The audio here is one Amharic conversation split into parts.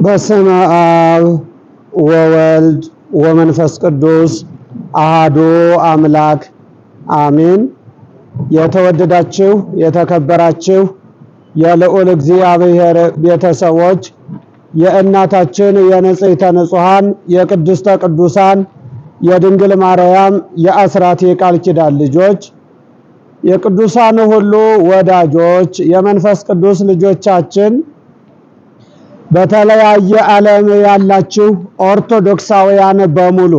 በስመ አብ ወወልድ ወመንፈስ ቅዱስ አሐዱ አምላክ አሜን። የተወደዳችሁ የተከበራችሁ የልዑል እግዚአብሔር ቤተሰቦች የእናታችን የንጽሕተ ንጹሐን የቅድስተ ቅዱሳን የድንግል ማርያም የአስራት የቃል ኪዳን ልጆች የቅዱሳን ሁሉ ወዳጆች የመንፈስ ቅዱስ ልጆቻችን በተለያየ ዓለም ያላችሁ ኦርቶዶክሳውያን በሙሉ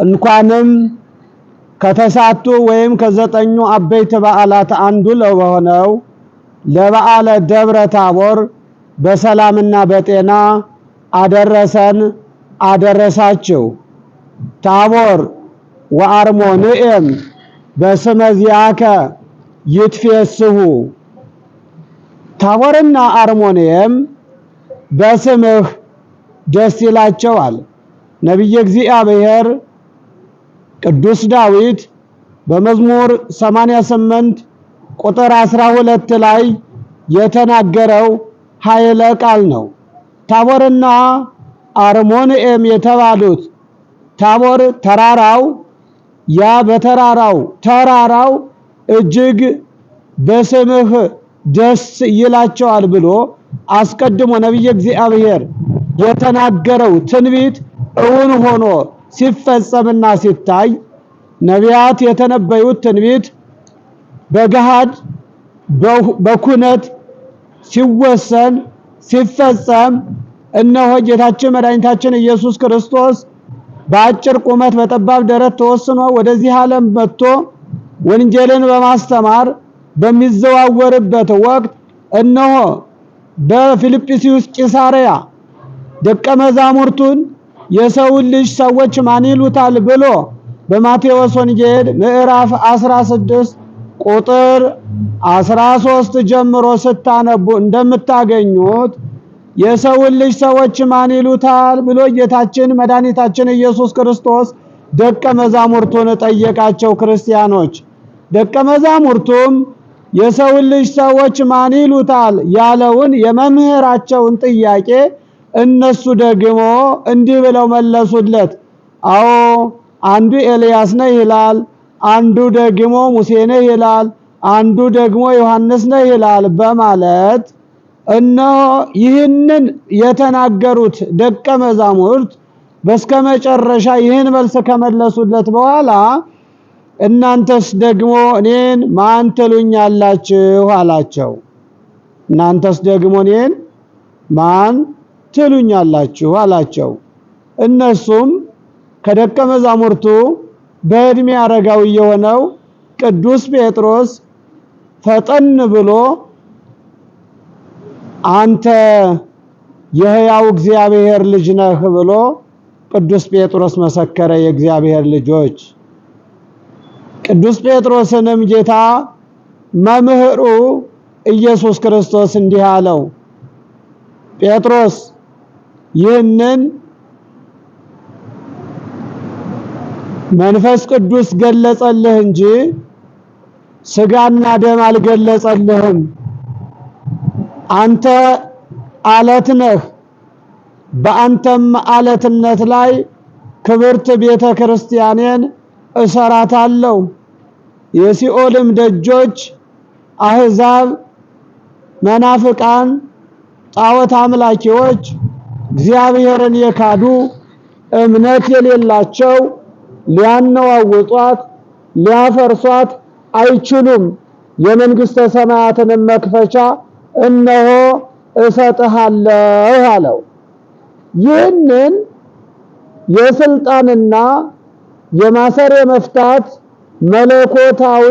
እንኳንም ከተሳቱ ወይም ከዘጠኙ አበይት በዓላት አንዱ ለሆነው ለበዓለ ደብረ ታቦር በሰላምና በጤና አደረሰን አደረሳችሁ። ታቦር ወአርሞንኤም በስመ ዚአከ ይትፌስሑ። ታቦርና አርሞንኤም በስምህ ደስ ይላቸዋል። ነቢየ እግዚአብሔር ቅዱስ ዳዊት በመዝሙር 88 ቁጥር 12 ላይ የተናገረው ኃይለ ቃል ነው። ታቦርና አርሞንኤም የተባሉት ታቦር ተራራው ተራራው እጅግ በስምህ ደስ ይላቸዋል ብሎ አስቀድሞ ነቢየ እግዚአብሔር የተናገረው ትንቢት እውን ሆኖ ሲፈጸምና ሲታይ ነቢያት የተነበዩት ትንቢት በገሃድ በኩነት ሲወሰን ሲፈጸም እነሆ ጌታችን መድኃኒታችን ኢየሱስ ክርስቶስ በአጭር ቁመት በጠባብ ደረት ተወስኖ ወደዚህ ዓለም መጥቶ ወንጌልን በማስተማር በሚዘዋወርበት ወቅት እነሆ በፊልጵስዩስ ቂሳርያ ደቀ መዛሙርቱን የሰውን ልጅ ሰዎች ማን ይሉታል ብሎ በማቴዎስ ወንጌል ምዕራፍ 16 ቁጥር 13 ጀምሮ ስታነቡ እንደምታገኙት የሰውን ልጅ ሰዎች ማን ይሉታል ብሎ ጌታችን መድኃኒታችን ኢየሱስ ክርስቶስ ደቀ መዛሙርቱን ጠየቃቸው። ክርስቲያኖች ደቀ መዛሙርቱም የሰውን ልጅ ሰዎች ማን ይሉታል ያለውን የመምህራቸውን ጥያቄ እነሱ ደግሞ እንዲህ ብለው መለሱለት። አዎ አንዱ ኤልያስ ነው ይላል፣ አንዱ ደግሞ ሙሴ ነው ይላል፣ አንዱ ደግሞ ዮሐንስ ነው ይላል በማለት እነሆ ይህንን የተናገሩት ደቀ መዛሙርት በስከመጨረሻ ይህን መልስ ከመለሱለት በኋላ እናንተስ ደግሞ እኔን ማን ትሉኛላችሁ አላቸው። እናንተስ ደግሞ እኔን ማን ትሉኛላችሁ አላቸው። እነሱም ከደቀ መዛሙርቱ በዕድሜ አረጋዊ የሆነው ቅዱስ ጴጥሮስ ፈጠን ብሎ አንተ የሕያው እግዚአብሔር ልጅ ነህ ብሎ ቅዱስ ጴጥሮስ መሰከረ። የእግዚአብሔር ልጆች ቅዱስ ጴጥሮስንም ጌታ መምህሩ ኢየሱስ ክርስቶስ እንዲህ አለው፣ ጴጥሮስ ይህንን መንፈስ ቅዱስ ገለጸልህ እንጂ ሥጋና ደም አልገለጸልህም። አንተ አለት ነህ፣ በአንተም አለትነት ላይ ክብርት ቤተ ክርስቲያኔን እሰራታለሁ። የሲኦልም ደጆች አሕዛብ፣ መናፍቃን፣ ጣዖት አምላኪዎች፣ እግዚአብሔርን የካዱ እምነት የሌላቸው ሊያነዋውጧት ሊያፈርሷት አይችሉም። የመንግሥተ ሰማያትንም መክፈቻ እነሆ እሰጥሃለሁ አለው። ይህንን የስልጣንና የማሰር የመፍታት መለኮታዊ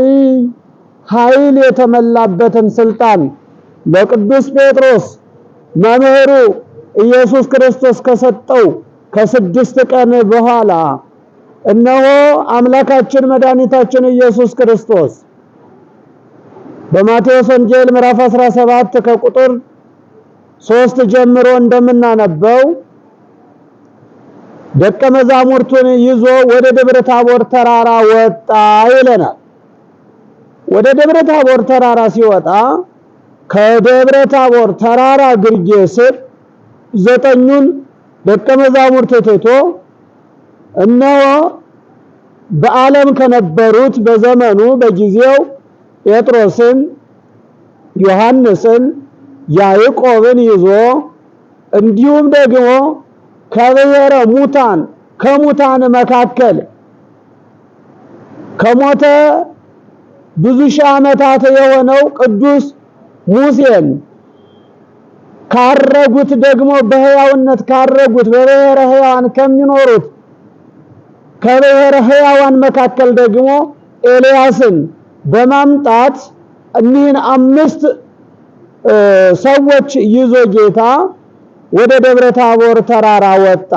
ኃይል የተመላበትን ስልጣን ለቅዱስ ጴጥሮስ መምህሩ ኢየሱስ ክርስቶስ ከሰጠው ከ6 ቀን በኋላ እነሆ አምላካችን መድኃኒታችን ኢየሱስ ክርስቶስ በማቴዎስ ወንጌል ምዕራፍ 17 ከቁጥር 3 ጀምሮ እንደምናነበው ደቀ መዛሙርቱን ይዞ ወደ ደብረ ታቦር ተራራ ወጣ ይለናል። ወደ ደብረ ታቦር ተራራ ሲወጣ ከደብረ ታቦር ተራራ ግርጌ ስር ዘጠኙን ደቀ መዛሙርት ትቶ እነሆ በዓለም ከነበሩት በዘመኑ በጊዜው ጴጥሮስን፣ ዮሐንስን፣ ያዕቆብን ይዞ እንዲሁም ደግሞ ከብሔረ ሙታን ከሙታን መካከል ከሞተ ብዙ ሺህ ዓመታት የሆነው ቅዱስ ሙሴን ካረጉት ደግሞ በሕያውነት ካረጉት በብሔረ ሕያዋን ከሚኖሩት ከብሔረ ሕያዋን መካከል ደግሞ ኤልያስን በማምጣት እኒህን 5 ሰዎች ይዞ ጌታ ወደ ደብረ ታቦር ተራራ ወጣ።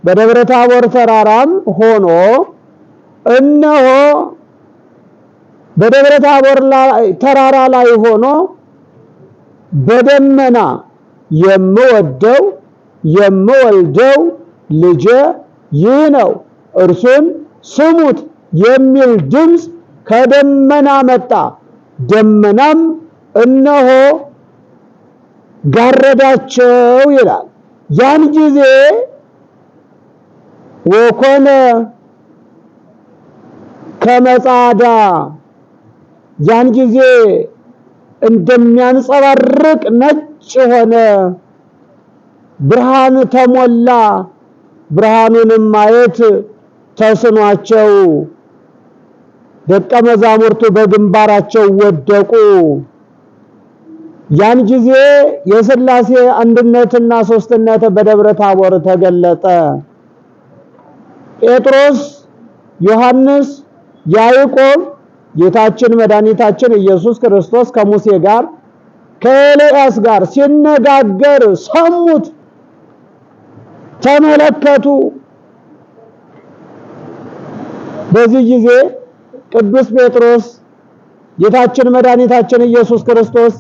በደብረ ታቦር ተራራም ሆኖ እነሆ በደብረ ታቦር ተራራ ላይ ሆኖ በደመና የምወደው የምወልደው ልጄ ይህ ነው እርሱን ስሙት የሚል ድምፅ ከደመና መጣ። ደመናም እነሆ ጋረዳቸው ይላል። ያን ጊዜ ወኮነ ከመጻዳ ያን ጊዜ እንደሚያንጸባርቅ ነጭ ሆነ፣ ብርሃን ተሞላ። ብርሃኑንም ማየት ተስኗቸው ደቀ መዛሙርቱ በግንባራቸው ወደቁ። ያን ጊዜ የሥላሴ አንድነትና ሶስትነት በደብረ ታቦር ተገለጠ። ጴጥሮስ፣ ዮሐንስ፣ ያዕቆብ ጌታችን መድኃኒታችን ኢየሱስ ክርስቶስ ከሙሴ ጋር ከኤልያስ ጋር ሲነጋገር ሰሙት፣ ተመለከቱ። በዚህ ጊዜ ቅዱስ ጴጥሮስ ጌታችን መድኃኒታችን ኢየሱስ ክርስቶስ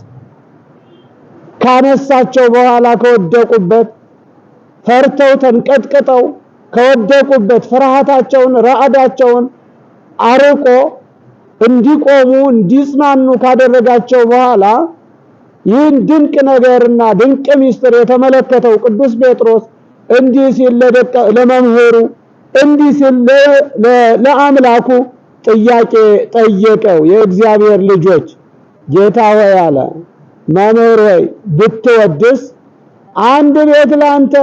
ካነሳቸው በኋላ ከወደቁበት ፈርተው ተንቀጥቅጠው ከወደቁበት ፍርሃታቸውን ረዓዳቸውን አርቆ እንዲቆሙ እንዲጽናኑ ካደረጋቸው በኋላ ይህን ድንቅ ነገርና ድንቅ ምስጢር የተመለከተው ቅዱስ ጴጥሮስ እንዲህ ሲል ለመምህሩ እንዲህ ሲል ለአምላኩ ጥያቄ ጠየቀው። የእግዚአብሔር ልጆች ጌታ ሆይ አለ፣ መምህር ሆይ ብትወድስ አንድ ቤት ለአንተ፣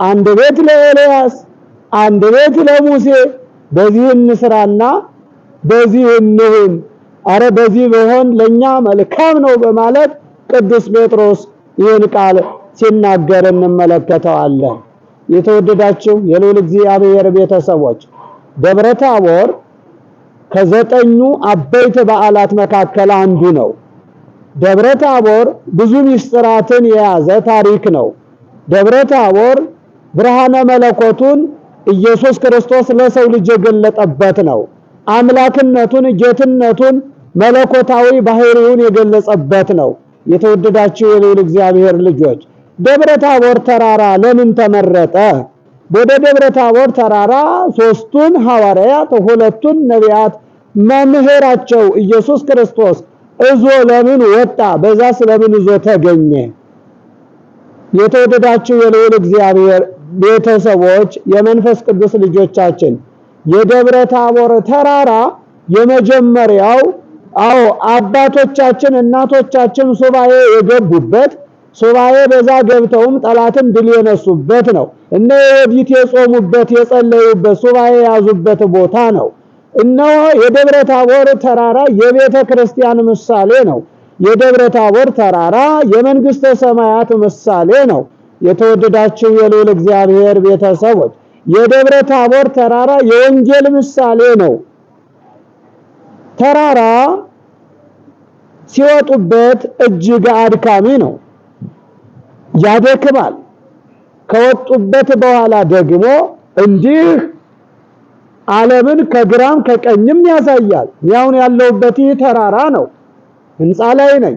አንድ ቤት ለኤልያስ፣ አንድ ቤት ለሙሴ በዚህ እንስራና በዚህ እንሁን፣ አረ በዚህ ቢሆን ለኛ መልካም ነው በማለት ቅዱስ ጴጥሮስ ይህን ቃል ሲናገር እንመለከተዋለን። የተወደዳችሁ የልዑል እግዚአብሔር ቤተሰቦች ደብረ ታቦር ከ9ኙ አበይት በዓላት መካከል አንዱ ነው። ደብረ ታቦር ብዙ ምስጢራትን የያዘ ታሪክ ነው። ደብረ ታቦር ብርሃነ መለኮቱን ኢየሱስ ክርስቶስ ለሰው ልጅ የገለጠበት ነው። አምላክነቱን፣ ጌትነቱን፣ መለኮታዊ ባህሪውን የገለጸበት ነው። የተወደዳችሁ የልዑል እግዚአብሔር ልጆች ደብረ ታቦር ተራራ ለምን ተመረጠ? ወደ ደብረ ታቦር ተራራ 3ቱን ሐዋርያት 2ቱን ነቢያት መምህራቸው ኢየሱስ ክርስቶስ እዞ ለምን ወጣ? በዛ ስለምን እዞ ተገኘ? የተወደዳችሁ የልዑል እግዚአብሔር ቤተሰቦች የመንፈስ ቅዱስ ልጆቻችን የደብረ ታቦር ተራራ የመጀመሪያው አባቶቻችን እናቶቻችን ሱባኤ የገቡበት ሱባኤ በዛ ገብተውም ጠላትን ድል የነሱበት ነው። እነ ዮዲት የጾሙበት የጸለዩበት ሱባኤ ያዙበት ቦታ ነው። እነሆ የደብረ ታቦር ተራራ የቤተ ክርስቲያን ምሳሌ ነው። የደብረ ታቦር ተራራ የመንግስተ ሰማያት ምሳሌ ነው። የተወደዳችሁ የልዑል እግዚአብሔር ቤተሰቦች የደብረ ታቦር ተራራ የወንጌል ምሳሌ ነው። ተራራ ሲወጡበት እጅግ አድካሚ ነው፣ ያደክማል። ከወጡበት በኋላ ደግሞ እንዲህ ዓለምን ከግራም ከቀኝም ያሳያል። ያውን ያለውበት ይህ ተራራ ነው። ህንፃ ላይ ነኝ።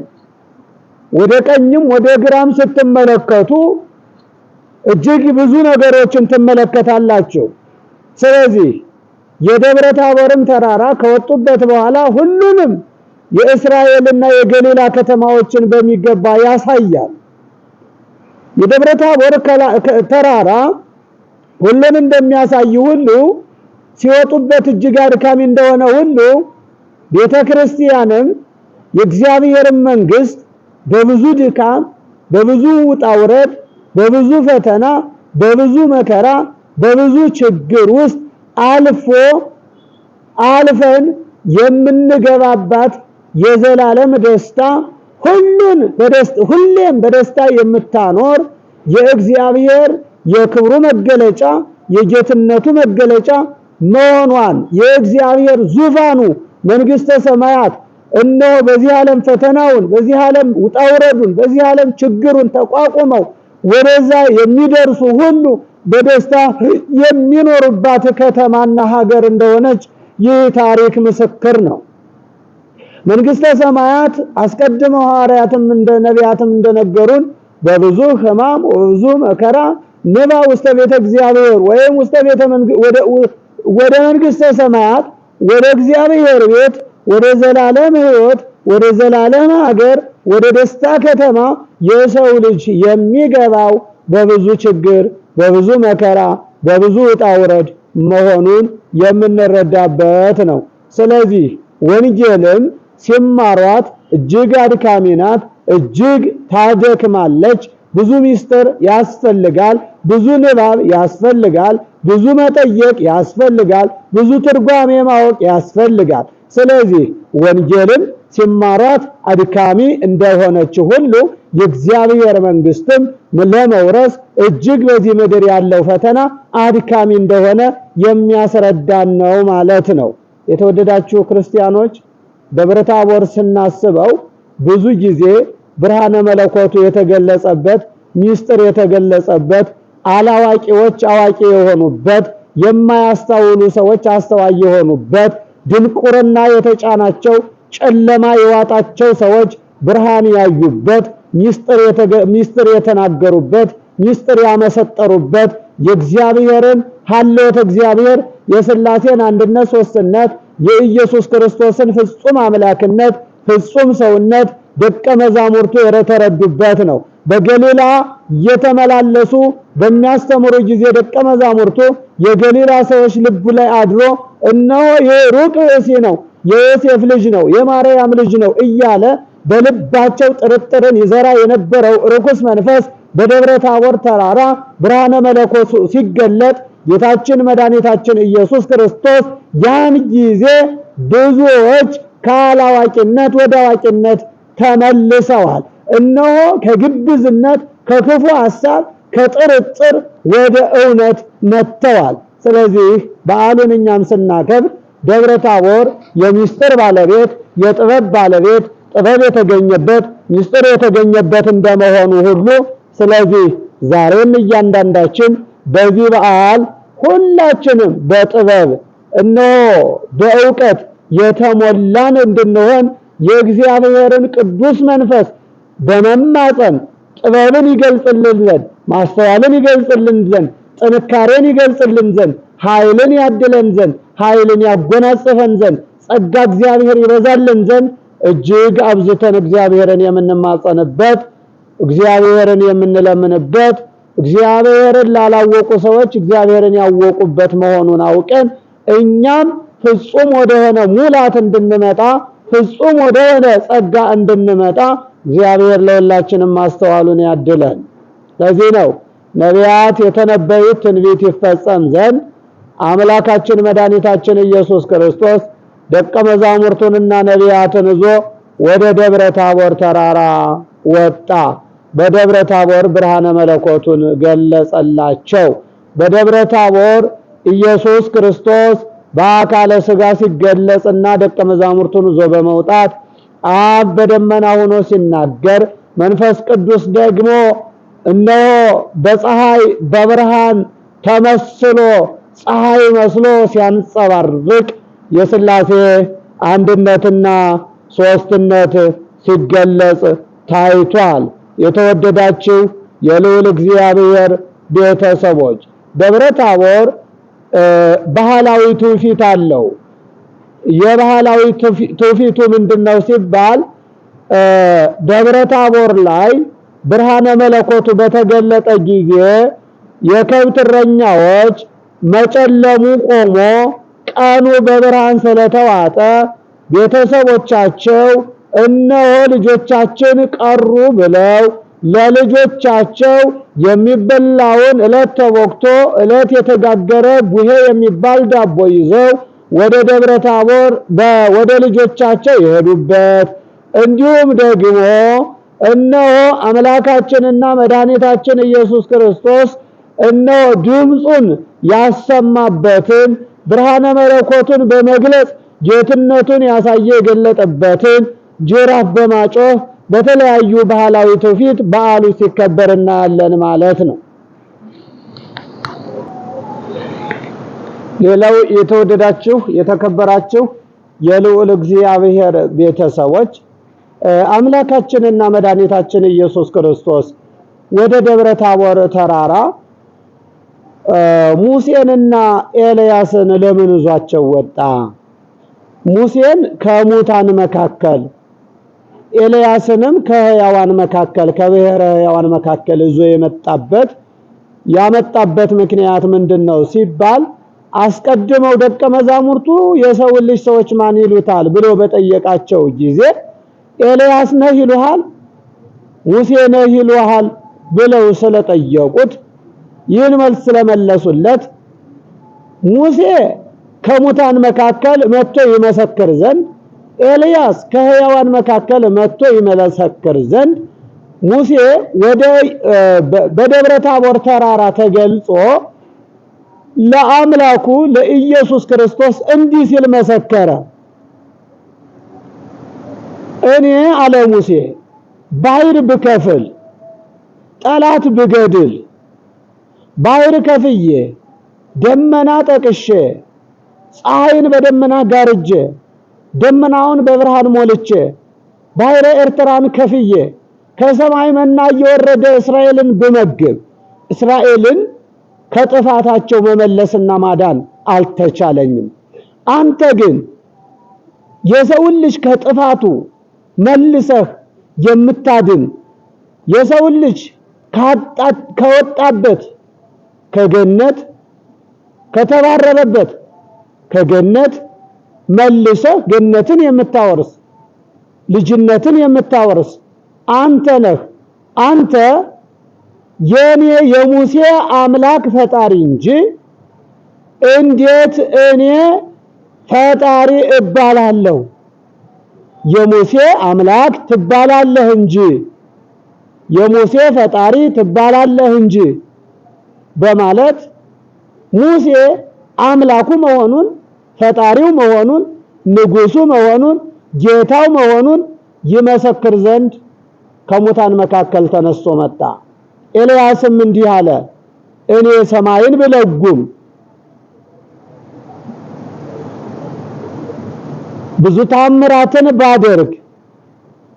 ወደ ቀኝም ወደ ግራም ስትመለከቱ እጅግ ብዙ ነገሮችን ትመለከታላችሁ። ስለዚህ የደብረ ታቦርን ተራራ ከወጡበት በኋላ ሁሉንም የእስራኤልና የገሊላ ከተማዎችን በሚገባ ያሳያል። የደብረ ታቦር ተራራ ሁሉን እንደሚያሳይ ሁሉ ሲወጡበት እጅግ አድካሚ እንደሆነ ሁሉ ቤተክርስቲያንም የእግዚአብሔርን መንግስት በብዙ ድካም፣ በብዙ ውጣ ውረድ፣ በብዙ ፈተና፣ በብዙ መከራ፣ በብዙ ችግር ውስጥ አልፈን የምንገባባት የዘላለም ደስታ ሁሌም በደስታ የምታኖር የእግዚአብሔር የክብሩ መገለጫ የጌትነቱ መገለጫ መሆኗን የእግዚአብሔር ዙፋኑ መንግስተ ሰማያት እነሆ በዚህ ዓለም ፈተናውን፣ በዚህ ዓለም ውጣውረዱን፣ በዚህ ዓለም ችግሩን ተቋቁመው ወደዛ የሚደርሱ ሁሉ በደስታ የሚኖሩባት ከተማና ሀገር እንደሆነች ይህ ታሪክ ምስክር ነው። መንግስተ ሰማያት አስቀድመው ሐዋርያትም ነቢያትም እንደነገሩን በብዙ ሕማም ወብዙ መከራ ንባ ውስተ ቤተ እግዚአብሔር ወይም ውስተ ቤተ ወደ መንግስተ ሰማያት ወደ እግዚአብሔር ቤት ወደ ዘላለም ሕይወት ወደ ዘላለም ሀገር ወደ ደስታ ከተማ የሰው ልጅ የሚገባው በብዙ ችግር፣ በብዙ መከራ፣ በብዙ ውጣ ውረድ መሆኑን የምንረዳበት ነው። ስለዚህ ወንጌልም ሲማሯት እጅግ አድካሚ ናት፣ እጅግ ታደክማለች። ብዙ ሚስጥር ያስፈልጋል፣ ብዙ ንባብ ያስፈልጋል፣ ብዙ መጠየቅ ያስፈልጋል፣ ብዙ ትርጓሜ ማወቅ ያስፈልጋል። ስለዚህ ወንጌልን ሲማሯት አድካሚ እንደሆነች ሁሉ የእግዚአብሔር መንግስትም ለመውረስ እጅግ በዚህ ምድር ያለው ፈተና አድካሚ እንደሆነ የሚያስረዳን ነው ማለት ነው። የተወደዳችሁ ክርስቲያኖች ደብረ ታቦር ስናስበው ብዙ ጊዜ ብርሃነ መለኮቱ የተገለጸበት፣ ሚስጥር የተገለጸበት፣ አላዋቂዎች አዋቂ የሆኑበት፣ የማያስተውሉ ሰዎች አስተዋይ የሆኑበት፣ ድንቁርና የተጫናቸው ጨለማ የዋጣቸው ሰዎች ብርሃን ያዩበት፣ ሚስጥር የተናገሩበት፣ ሚስጥር ያመሰጠሩበት፣ የእግዚአብሔርን ሀልዎተ እግዚአብሔር የሥላሴን አንድነት ሶስትነት የኢየሱስ ክርስቶስን ፍጹም አምላክነት ፍጹም ሰውነት ደቀ መዛሙርቱ የተረዱበት ነው። በገሊላ እየተመላለሱ በሚያስተምሩ ጊዜ ደቀ መዛሙርቱ የገሊላ ሰዎች ልብ ላይ አድሮ እነሆ የሩቅ ብእሲ ነው፣ የዮሴፍ ልጅ ነው፣ የማርያም ልጅ ነው እያለ በልባቸው ጥርጥርን ይዘራ የነበረው ርኩስ መንፈስ በደብረ ታቦር ተራራ ብርሃነ መለኮቱ ሲገለጥ ጌታችን መድኃኒታችን ኢየሱስ ክርስቶስ ያን ጊዜ ብዙዎች ካላዋቂነት ወደ አዋቂነት ተመልሰዋል። እነሆ ከግብዝነት ከክፉ ሐሳብ ከጥርጥር ወደ እውነት መጥተዋል። ስለዚህ በዓሉን እኛም ስናከብር ደብረ ታቦር የሚስጥር ባለቤት የጥበብ ባለቤት ጥበብ የተገኘበት ሚስጥር የተገኘበት እንደመሆኑ ሁሉ ስለዚህ ዛሬም እያንዳንዳችን በዚህ በዓል ሁላችንም በጥበብ እነሆ በእውቀት የተሞላን እንድንሆን የእግዚአብሔርን ቅዱስ መንፈስ በመማፀን ጥበብን ይገልጽልን ዘንድ ማስተዋልን ይገልጽልን ዘንድ ጥንካሬን ይገልጽልን ዘንድ ኃይልን ያድለን ዘንድ ኃይልን ያጎናጽፈን ዘንድ ጸጋ እግዚአብሔር ይበዛልን ዘንድ እጅግ አብዝተን እግዚአብሔርን የምንማጸንበት እግዚአብሔርን የምንለምንበት እግዚአብሔርን ላላወቁ ሰዎች እግዚአብሔርን ያወቁበት መሆኑን አውቀን እኛም ፍጹም ወደሆነ ሙላት እንድንመጣ ፍጹም ወደሆነ ጸጋ እንድንመጣ እግዚአብሔር ለሁላችንም ማስተዋሉን ያድለን። ለዚህ ነው ነቢያት የተነበዩት ትንቢት ይፈጸም ዘንድ አምላካችን መድኃኒታችን ኢየሱስ ክርስቶስ ደቀ መዛሙርቱንና ነቢያትን ይዞ ወደ ደብረ ታቦር ተራራ ወጣ። በደብረ ታቦር ብርሃነ መለኮቱን ገለጸላቸው። በደብረ ታቦር ኢየሱስ ክርስቶስ በአካለ ሥጋ ሲገለጽና ደቀ መዛሙርቱን ይዞ በመውጣት አብ በደመና ሆኖ ሲናገር መንፈስ ቅዱስ ደግሞ እነሆ በፀሐይ በብርሃን ተመስሎ ፀሐይ መስሎ ሲያንጸባርቅ የሥላሴ አንድነትና ሶስትነት ሲገለጽ ታይቷል። የተወደዳችሁ የልዑል እግዚአብሔር ቤተሰቦች ደብረ ታቦር ባህላዊ ትውፊት አለው። የባህላዊ ትውፊቱ ምንድነው ሲባል ደብረ ታቦር ላይ ብርሃነ መለኮቱ በተገለጠ ጊዜ የከብት እረኛዎች መጨለሙ ቆሞ ቀኑ በብርሃን ስለተዋጠ ቤተሰቦቻቸው እነሆ ልጆቻችን ቀሩ ብለው ለልጆቻቸው የሚበላውን ዕለት ተቦክቶ ዕለት የተጋገረ ቡሄ የሚባል ዳቦ ይዘው ወደ ደብረ ታቦር ወደ ልጆቻቸው የሄዱበት እንዲሁም ደግሞ እነሆ አምላካችንና መድኃኒታችን ኢየሱስ ክርስቶስ እነሆ ድምፁን ያሰማበትን ብርሃነ መለኮቱን በመግለጽ ጌትነቱን ያሳየ የገለጠበትን ጅራፍ በማጮህ በተለያዩ ባህላዊ ትውፊት በዓሉ ሲከበር እናያለን ማለት ነው። ሌላው የተወደዳችሁ የተከበራችሁ የልዑል እግዚአብሔር ቤተሰቦች አምላካችንና መድኃኒታችን ኢየሱስ ክርስቶስ ወደ ደብረ ታቦር ተራራ ሙሴንና ኤልያስን ለምን ይዟቸው ወጣ? ሙሴን ከሙታን መካከል ኤልያስንም ከሕያዋን መካከል ከብሔረ ሕያዋን መካከል ይዞ ያመጣበት ምክንያት ምንድነው ሲባል አስቀድመው ደቀ መዛሙርቱ የሰው ልጅ ሰዎች ማን ይሉታል ብሎ በጠየቃቸው ጊዜ ኤልያስ ነህ ይሉሃል፣ ሙሴ ነህ ይሉሃል ብለው ስለጠየቁት ይህን መልስ ስለመለሱለት ሙሴ ከሙታን መካከል መጥቶ ይመሰክር ዘንድ ኤልያስ ከሕያዋን መካከል መጥቶ ይመሰክር ዘንድ ሙሴ በደብረ ታቦር ተራራ ተገልጾ ለአምላኩ ለኢየሱስ ክርስቶስ እንዲህ ሲል መሰከረ። እኔ አለ ሙሴ ባህር ብከፍል ጠላት ብገድል ባህር ከፍዬ ደመና ጠቅሼ ፀሐይን በደመና ጋርጄ ደመናውን በብርሃን ሞልቼ ባህረ ኤርትራን ከፍዬ ከሰማይ መና እየወረደ እስራኤልን ብመግብ እስራኤልን ከጥፋታቸው መመለስና ማዳን አልተቻለኝም። አንተ ግን የሰውን ልጅ ከጥፋቱ መልሰህ የምታድን የሰውን ልጅ ከወጣበት ከገነት ከተባረረበት ከገነት መልሰህ ገነትን የምታወርስ ልጅነትን የምታወርስ አንተ ነህ። አንተ የኔ የሙሴ አምላክ ፈጣሪ እንጂ እንዴት እኔ ፈጣሪ እባላለሁ? የሙሴ አምላክ ትባላለህ እንጂ የሙሴ ፈጣሪ ትባላለህ እንጂ በማለት ሙሴ አምላኩ መሆኑን ፈጣሪው መሆኑን ንጉሱ መሆኑን ጌታው መሆኑን ይመሰክር ዘንድ ከሙታን መካከል ተነስቶ መጣ። ኤልያስም እንዲህ አለ፣ እኔ ሰማይን ብለጉም ብዙ ታምራትን ባደርግ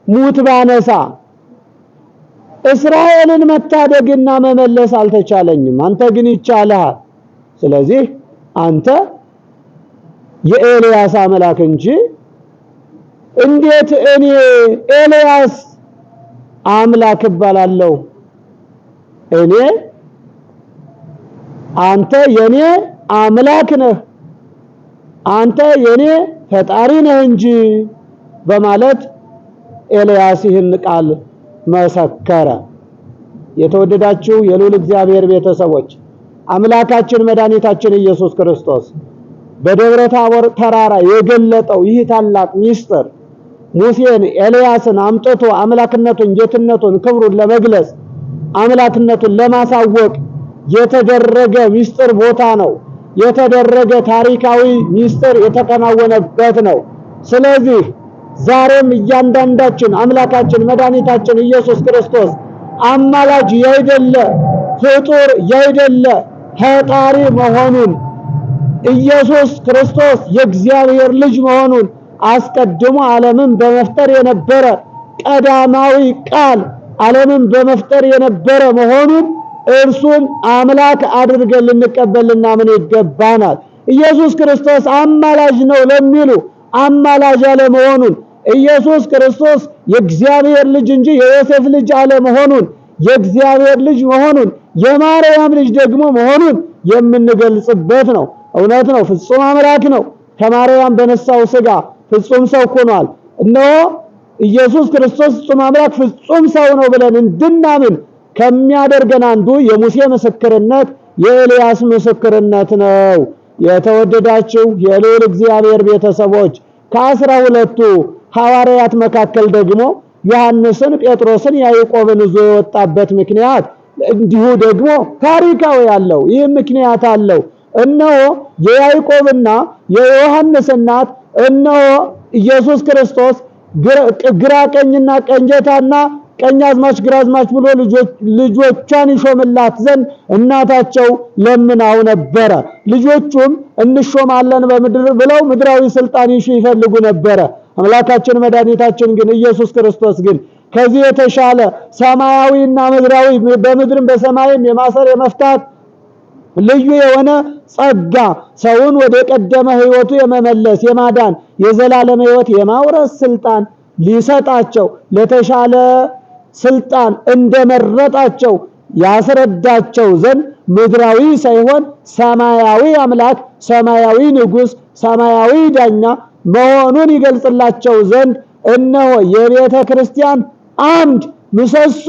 ሙት ባነሳ እስራኤልን መታደግና መመለስ አልተቻለኝም። አንተ ግን ይቻልሃል። ስለዚህ አንተ የኤልያስ አምላክ እንጂ እንዴት እኔ ኤልያስ አምላክ እባላለሁ? እኔ አንተ የኔ አምላክ ነህ፣ አንተ የኔ ፈጣሪ ነህ እንጂ በማለት ኤልያስ ይህን ቃል መሰከረ። የተወደዳችሁ የልዑል እግዚአብሔር ቤተሰቦች አምላካችን መድኃኒታችን ኢየሱስ ክርስቶስ በደብረ ታቦር ተራራ የገለጠው ይህ ታላቅ ሚስጥር ሙሴን ኤልያስን አምጥቶ አምላክነቱን ጌትነቱን ክብሩን ለመግለጽ አምላክነቱን ለማሳወቅ የተደረገ ሚስጥር ቦታ ነው። የተደረገ ታሪካዊ ሚስጥር የተከናወነበት ነው። ስለዚህ ዛሬም እያንዳንዳችን አምላካችን መድኃኒታችን ኢየሱስ ክርስቶስ አማላጅ ያይደለ ፍጡር ያይደለ ፈጣሪ መሆኑን ኢየሱስ ክርስቶስ የእግዚአብሔር ልጅ መሆኑን አስቀድሞ ዓለምን በመፍጠር የነበረ ቀዳማዊ ቃል ዓለምን በመፍጠር የነበረ መሆኑን እርሱን አምላክ አድርገን ልንቀበልና ምን ይገባናል። ኢየሱስ ክርስቶስ አማላጅ ነው ለሚሉ አማላጅ ያለ መሆኑን ኢየሱስ ክርስቶስ የእግዚአብሔር ልጅ እንጂ የዮሴፍ ልጅ አለመሆኑን፣ የእግዚአብሔር ልጅ መሆኑን፣ የማርያም ልጅ ደግሞ መሆኑን የምንገልጽበት ነው። እውነት ነው፣ ፍጹም አምላክ ነው። ከማርያም በነሳው ሥጋ ፍጹም ሰው ሆኗል። እነሆ ኢየሱስ ክርስቶስ ፍጹም አምላክ ፍጹም ሰው ነው ብለን እንድናምን ከሚያደርገን አንዱ የሙሴ ምስክርነት፣ የኤልያስ ምስክርነት ነው። የተወደዳችሁ የልዑል እግዚአብሔር ቤተሰቦች ከ12ቱ ሐዋርያት መካከል ደግሞ ዮሐንስን፣ ጴጥሮስን፣ ያዕቆብን ይዞ የወጣበት ምክንያት እንዲሁ ደግሞ ታሪካዊ አለው። ይህ ምክንያት አለው። እነሆ የያዕቆብና የዮሐንስ እናት እነሆ ኢየሱስ ክርስቶስ ግራ ቀኝና ቀንጀታና ቀኛዝማች ግራዝማች ብሎ ልጆቿን ይሾምላት ዘንድ እናታቸው ለምናው ነበረ። ልጆቹም እንሾማለን በምድር ብለው ምድራዊ ስልጣን ይፈልጉ ነበረ። አምላካችን መድኃኒታችን ግን ኢየሱስ ክርስቶስ ግን ከዚህ የተሻለ ሰማያዊና ምድራዊ በምድርም በሰማይም የማሰር የመፍታት ልዩ የሆነ ጸጋ ሰውን ወደ ቀደመ ሕይወቱ የመመለስ የማዳን የዘላለም ሕይወት የማውረስ ስልጣን ሊሰጣቸው ለተሻለ ስልጣን እንደመረጣቸው ያስረዳቸው ዘንድ ምድራዊ ሳይሆን ሰማያዊ አምላክ፣ ሰማያዊ ንጉሥ፣ ሰማያዊ ዳኛ መሆኑን ይገልጽላቸው ዘንድ እነሆ የቤተ ክርስቲያን አምድ ምሰሶ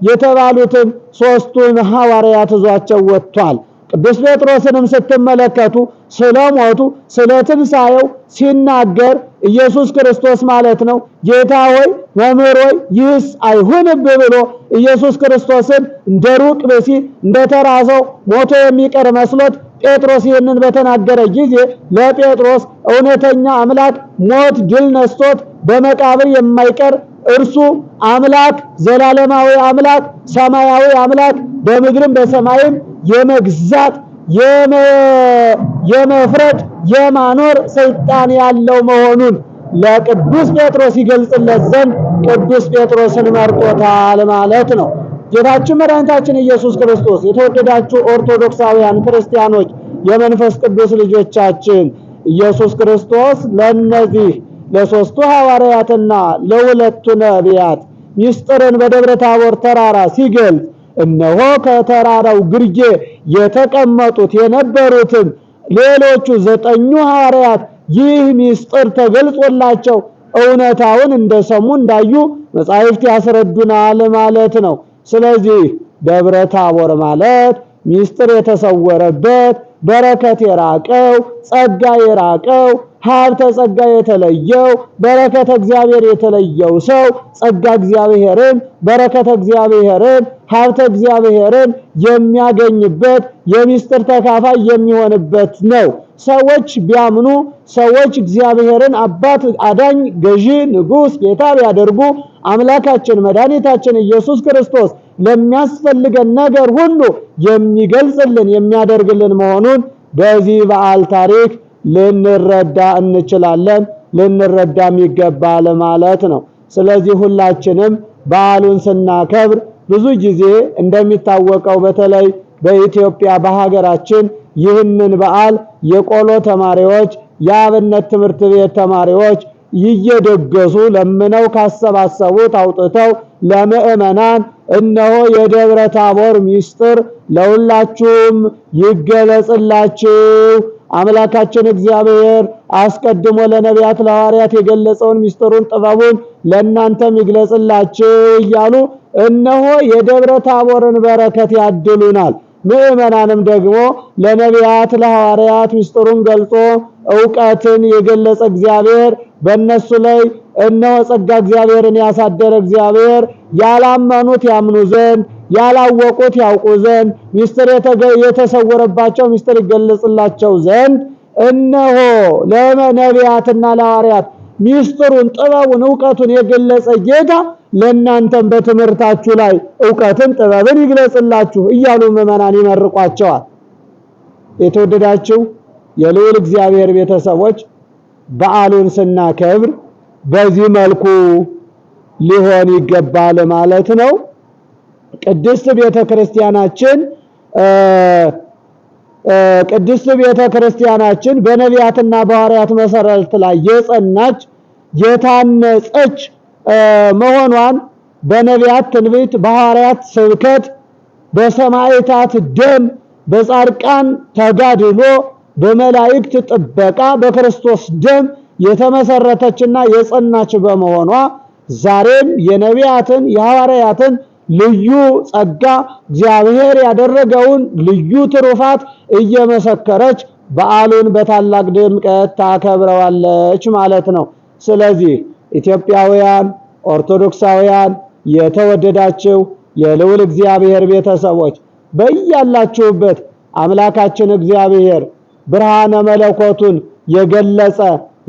የተባሉትን ሦስቱን ሐዋርያት ይዟቸው ወጥቷል። ቅዱስ ጴጥሮስንም ስትመለከቱ ስለሞቱ ስለ ትንሣኤው ሲናገር ኢየሱስ ክርስቶስ ማለት ነው ጌታ ሆይ መምህር ሆይ ይህስ አይሁንብህ ብሎ ኢየሱስ ክርስቶስን እንደ ሩቅ ብእሲ እንደ ተራ ሰው ሞቶ የሚቀር መስሎት ጴጥሮስ ይህንን በተናገረ ጊዜ ለጴጥሮስ እውነተኛ አምላክ ሞት ድል ነስቶት በመቃብር የማይቀር እርሱ አምላክ ዘላለማዊ አምላክ ሰማያዊ አምላክ በምድርም በሰማይም የመግዛት የመፍረድ የማኖር ስልጣን ያለው መሆኑን ለቅዱስ ጴጥሮስ ይገልጽለት ዘንድ ቅዱስ ጴጥሮስን መርጦታል ማለት ነው። ጌታችን መድኃኒታችን ኢየሱስ ክርስቶስ የተወደዳችሁ ኦርቶዶክሳውያን ክርስቲያኖች የመንፈስ ቅዱስ ልጆቻችን ኢየሱስ ክርስቶስ ለነዚህ ለሦስቱ ሐዋርያትና ለሁለቱ ነቢያት ምስጢርን በደብረ ታቦር ተራራ ሲገልጽ እነሆ ከተራራው ግርጌ የተቀመጡት የነበሩትን ሌሎቹ 9ኙ ሐዋርያት ይህ ምስጢር ተገልጾላቸው እውነታውን እንደሰሙ እንዳዩ መጻሕፍት ያስረዱናል ማለት ነው። ስለዚህ ደብረ ታቦር ማለት ምስጢር የተሰወረበት፣ በረከት የራቀው፣ ጸጋ የራቀው፣ ሀብተ ጸጋ የተለየው፣ በረከተ እግዚአብሔር የተለየው ሰው ጸጋ እግዚአብሔርን፣ በረከተ እግዚአብሔርን፣ ሀብተ እግዚአብሔርን የሚያገኝበት የምስጢር ተካፋይ የሚሆንበት ነው። ሰዎች ቢያምኑ ሰዎች እግዚአብሔርን አባት፣ አዳኝ፣ ገዢ፣ ንጉሥ፣ ጌታ ቢያደርጉ አምላካችን መድኃኒታችን ኢየሱስ ክርስቶስ ለሚያስፈልገን ነገር ሁሉ የሚገልጽልን የሚያደርግልን መሆኑን በዚህ በዓል ታሪክ ልንረዳ እንችላለን፣ ልንረዳም ይገባል ማለት ነው። ስለዚህ ሁላችንም በዓሉን ስናከብር ብዙ ጊዜ እንደሚታወቀው በተለይ በኢትዮጵያ በሀገራችን ይህንን በዓል የቆሎ ተማሪዎች፣ የአብነት ትምህርት ቤት ተማሪዎች ይየደገሱ ለምነው ካሰባሰቡት አውጥተው ለምእመናን እነሆ የደብረ ታቦር ምስጢር ለሁላችሁም ይገለጽላችሁ፣ አምላካችን እግዚአብሔር አስቀድሞ ለነቢያት ለሐዋርያት የገለጸውን ምስጢሩን ጥበቡን ለእናንተም ይግለጽላችሁ እያሉ እነሆ የደብረ ታቦርን በረከት ያድሉናል። ምእመናንም ደግሞ ለነቢያት ለሐዋርያት ምስጢሩን ገልጾ ዕውቀትን የገለጸ እግዚአብሔር በእነሱ ላይ እነሆ ጸጋ እግዚአብሔርን ያሳደረ እግዚአብሔር ያላመኑት ያምኑ ዘንድ ያላወቁት ያውቁ ዘንድ ምስጢር የተሰወረባቸው ምስጢር ይገለጽላቸው ዘንድ እነሆ ለነቢያትና ለሐዋርያት ምስጢሩን ጥበቡን ዕውቀቱን የገለጸ ጌታ ለእናንተም በትምህርታችሁ ላይ ዕውቀትን ጥበብን ይግለጽላችሁ እያሉ ምዕመናን ይመርቋቸዋል። የተወደዳችሁ የልዑል እግዚአብሔር ቤተሰቦች በዓሉን ስናከብር በዚህ መልኩ ሊሆን ይገባል ማለት ነው። ቅድስት ቤተክርስቲያናችን በነቢያትና በሐዋርያት መሰረት ላይ የጸናች የታነጸች መሆኗን በነቢያት ትንቢት፣ በሐዋርያት ስብከት፣ በሰማዕታት ደም፣ በጻድቃን ተጋድሎ፣ በመላእክት ጥበቃ፣ በክርስቶስ ደም የተመሰረተችና የጸናች በመሆኗ ዛሬም የነቢያትን የሐዋርያትን ልዩ ጸጋ እግዚአብሔር ያደረገውን ልዩ ትሩፋት እየመሰከረች በዓሉን በታላቅ ድምቀት ታከብረዋለች ማለት ነው። ስለዚህ ኢትዮጵያውያን ኦርቶዶክሳውያን የተወደዳችሁ የልዑል እግዚአብሔር ቤተሰቦች በያላችሁበት አምላካችን እግዚአብሔር ብርሃነ መለኮቱን የገለጸ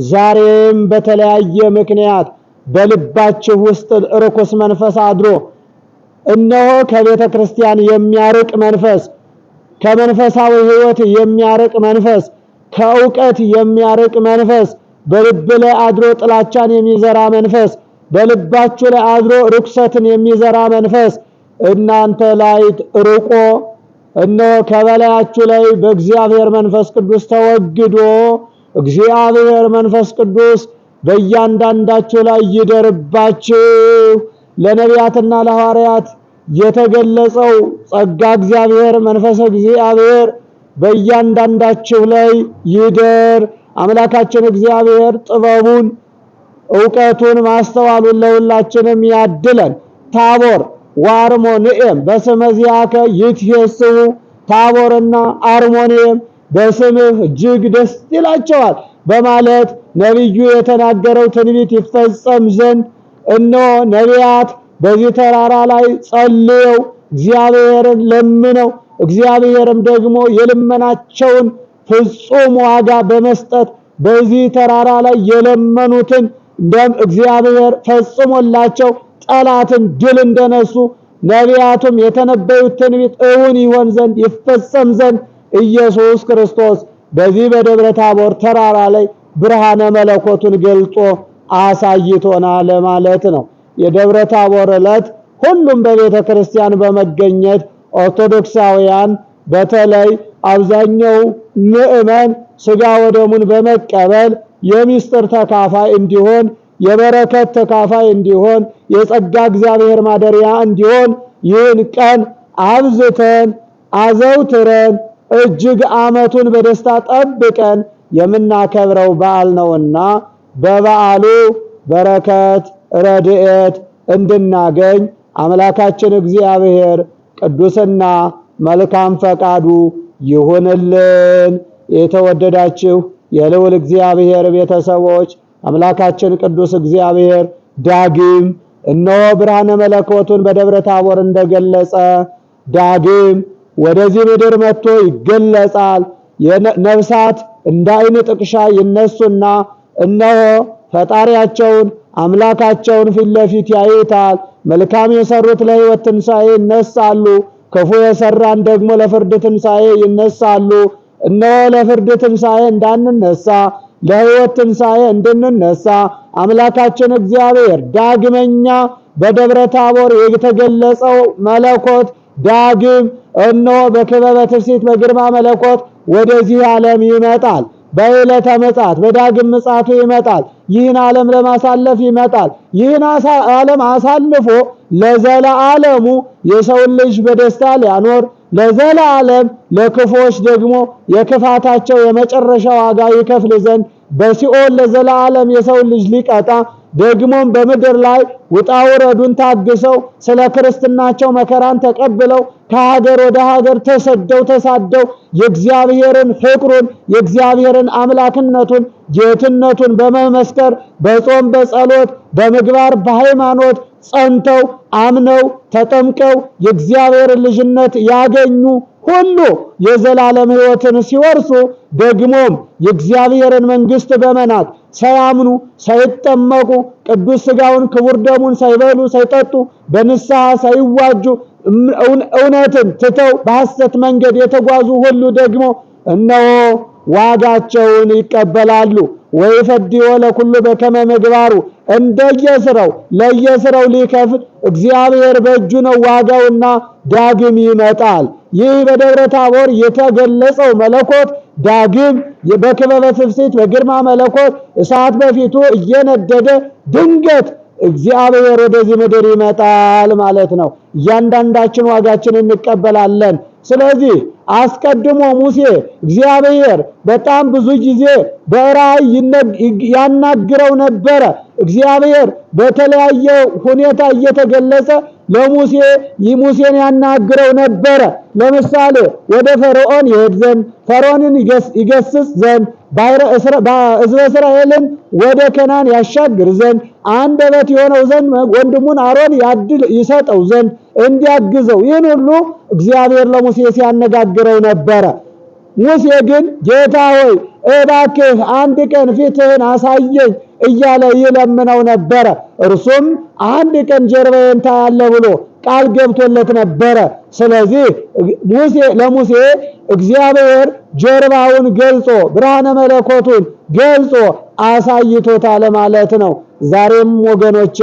ዛሬም በተለያየ ምክንያት በልባችሁ ውስጥ ርኩስ መንፈስ አድሮ እነሆ ከቤተ ክርስቲያን የሚያርቅ መንፈስ፣ ከመንፈሳዊ ሕይወት የሚያርቅ መንፈስ፣ ከእውቀት የሚያርቅ መንፈስ በልብ ላይ አድሮ ጥላቻን የሚዘራ መንፈስ፣ በልባችሁ ላይ አድሮ ርኩሰትን የሚዘራ መንፈስ እናንተ ላይ ርቆ እነሆ ከበላያችሁ ላይ በእግዚአብሔር መንፈስ ቅዱስ ተወግዶ እግዚአብሔር መንፈስ ቅዱስ በእያንዳንዳችሁ ላይ ይደርባችሁ። ለነቢያትና ለሐዋርያት የተገለጸው ጸጋ እግዚአብሔር መንፈስ እግዚአብሔር በእያንዳንዳችሁ ላይ ይደር። አምላካችን እግዚአብሔር ጥበቡን፣ ዕውቀቱን፣ ማስተዋሉን ለሁላችንም ያድለን። ታቦር ወአርሞንኤም በስመ ዚአከ ይትፌስሑ፣ ታቦርና አርሞንኤም በስምህ እጅግ ደስ ይላቸዋል በማለት ነቢዩ የተናገረው ትንቢት ይፈጸም ዘንድ እነሆ ነቢያት በዚህ ተራራ ላይ ጸልየው እግዚአብሔርን ለምነው እግዚአብሔርም ደግሞ የልመናቸውን ፍጹም ዋጋ በመስጠት በዚህ ተራራ ላይ የለመኑትን እግዚአብሔር ፈጽሞላቸው ጠላትን ድል እንደነሱ ነቢያቱም የተነበዩት ትንቢት እውን ይሆን ዘንድ ይፈጸም ዘንድ ኢየሱስ ክርስቶስ በዚህ በደብረ ታቦር ተራራ ላይ ብርሃነ መለኮቱን ገልጦ አሳይቶናል ማለት ነው። የደብረ ታቦር ዕለት ሁሉም በቤተ ክርስቲያን በመገኘት ኦርቶዶክሳውያን በተለይ አብዛኛው ምዕመን ሥጋ ወደሙን በመቀበል የምስጢር ተካፋይ እንዲሆን፣ የበረከት ተካፋይ እንዲሆን፣ የጸጋ እግዚአብሔር ማደሪያ እንዲሆን ይህን ቀን አብዝተን አዘውትረን እጅግ ዓመቱን በደስታ ጠብቀን የምናከብረው በዓል ነውና በበዓሉ በረከት ረድኤት እንድናገኝ አምላካችን እግዚአብሔር ቅዱስና መልካም ፈቃዱ ይሁንልን። የተወደዳችሁ የልዑል እግዚአብሔር ቤተሰቦች አምላካችን ቅዱስ እግዚአብሔር ዳግም እነሆ ብርሃነ መለኮቱን በደብረ ታቦር እንደገለጸ ዳግም ወደዚህ ምድር መጥቶ ይገለጻል። ነፍሳት እንደ ዓይን ጥቅሻ ይነሱና እነሆ ፈጣሪያቸውን አምላካቸውን ፊት ለፊት ያዩታል። መልካም የሰሩት ለሕይወት ትንሣኤ ይነሳሉ፣ ክፉ የሰራን ደግሞ ለፍርድ ትንሣኤ ይነሳሉ። እነሆ ለፍርድ ትንሣኤ እንዳንነሳ ለሕይወት ትንሣኤ እንድንነሳ አምላካችን እግዚአብሔር ዳግመኛ በደብረ ታቦር የተገለጸው መለኮት ዳግም እነሆ በክበበ ትፍሲት በግርማ መለኮት ወደዚህ ዓለም ይመጣል። በዕለተ ምጽአት በዳግም ምጽአቱ ይመጣል። ይህን ዓለም ለማሳለፍ ይመጣል። ይህን ዓለም አሳልፎ ለዘለዓለሙ የሰውን ልጅ በደስታ ሊያኖር ለዘለዓለም ለክፎች ደግሞ የክፋታቸው የመጨረሻ ዋጋ ይከፍል ዘንድ በሲኦል ለዘለዓለም የሰውን ልጅ ሊቀጣ ደግሞም በምድር ላይ ውጣ ውረዱን ታግሰው ስለ ክርስትናቸው መከራን ተቀብለው ከሀገር ወደ ሀገር ተሰደው ተሳደው የእግዚአብሔርን ፍቅሩን የእግዚአብሔርን አምላክነቱን ጌትነቱን በመመስከር በጾም በጸሎት በምግባር በሃይማኖት ጸንተው አምነው ተጠምቀው የእግዚአብሔርን ልጅነት ያገኙ ሁሉ የዘላለም ሕይወትን ሲወርሱ ደግሞም የእግዚአብሔርን መንግስት በመናቅ ሳያምኑ ሳይጠመቁ ቅዱስ ሥጋውን ክቡር ደሙን ሳይበሉ ሳይጠጡ በንስሐ ሳይዋጁ እውነትን ትተው በሐሰት መንገድ የተጓዙ ሁሉ ደግሞ እነሆ ዋጋቸውን ይቀበላሉ። ወይፈድዮ ለኩሉ በከመ ምግባሩ እንደየስራው ለየስራው ሊከፍል እግዚአብሔር በእጁ ነው ዋጋውና ዳግም ይመጣል። ይህ በደብረ ታቦር የተገለጸው መለኮት ዳግም በክበበ ትፍስሕት በግርማ መለኮት እሳት በፊቱ እየነደደ ድንገት እግዚአብሔር ወደዚህ ምድር ይመጣል ማለት ነው። እያንዳንዳችን ዋጋችንን እንቀበላለን። ስለዚህ አስቀድሞ ሙሴ እግዚአብሔር በጣም ብዙ ጊዜ በራእይ ያናግረው ነበረ። እግዚአብሔር በተለያየ ሁኔታ እየተገለጸ ሙሴን ያናግረው ነበረ። ለምሳሌ ወደ ፈርዖን ይሄድ ዘንድ ፈርዖንን ይገስጽ ዘንድ ሕዝበ እስራኤልን ወደ ከናን ያሻግር ዘንድ አንደበት የሆነው ዘንድ ወንድሙን አሮን ይሰጠው ዘንድ እንዲያግዘው ይህን ሁሉ እግዚአብሔር ለሙሴ ሲያነጋግረው ነበረ። ሙሴ ግን ጌታ ሆይ እባክህ አንድ ቀን ፊትህን አሳየኝ እያለ ይለምነው ነበረ። እርሱም አንድ ቀን ጀርባዬን ታያለህ ብሎ ቃል ገብቶለት ነበረ። ስለዚህ ለሙሴ እግዚአብሔር ጀርባውን ገልጾ ብርሃነ መለኮቱን ገልጾ አሳይቶታል ማለት ነው። ዛሬም ወገኖቼ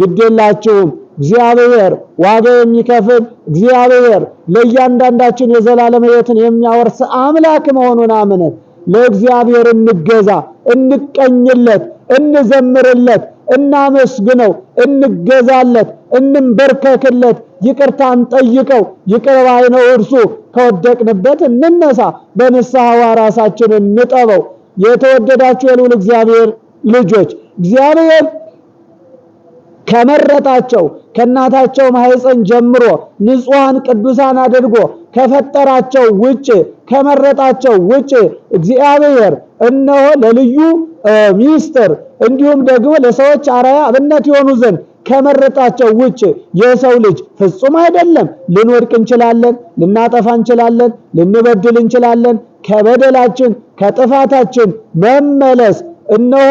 ግዴላችሁም እግዚአብሔር ዋጋ የሚከፍል እግዚአብሔር ለእያንዳንዳችን የዘላለም ሕይወትን የሚያወርስ አምላክ መሆኑን አምነን ለእግዚአብሔር እንገዛ፣ እንቀኝለት፣ እንዘምርለት፣ እናመስግነው፣ እንገዛለት፣ እንንበርከክለት፣ ይቅርታን ጠይቀው። ይቅር ባይ ነው እርሱ። ከወደቅንበት እንነሳ፣ በንስሐ ራሳችንን እንጠበው። የተወደዳችሁ የልዑል እግዚአብሔር ልጆች እግዚአብሔር ከመረጣቸው ከእናታቸው ማህፀን ጀምሮ ንጹሃን ቅዱሳን አድርጎ ከፈጠራቸው ውጭ ከመረጣቸው ውጭ እግዚአብሔር እነሆ ለልዩ ሚስጥር እንዲሁም ደግሞ ለሰዎች አርአያ አብነት የሆኑ ዘንድ ከመረጣቸው ውጭ የሰው ልጅ ፍጹም አይደለም። ልንወድቅ እንችላለን፣ ልናጠፋ እንችላለን፣ ልንበድል እንችላለን። ከበደላችን ከጥፋታችን መመለስ እነሆ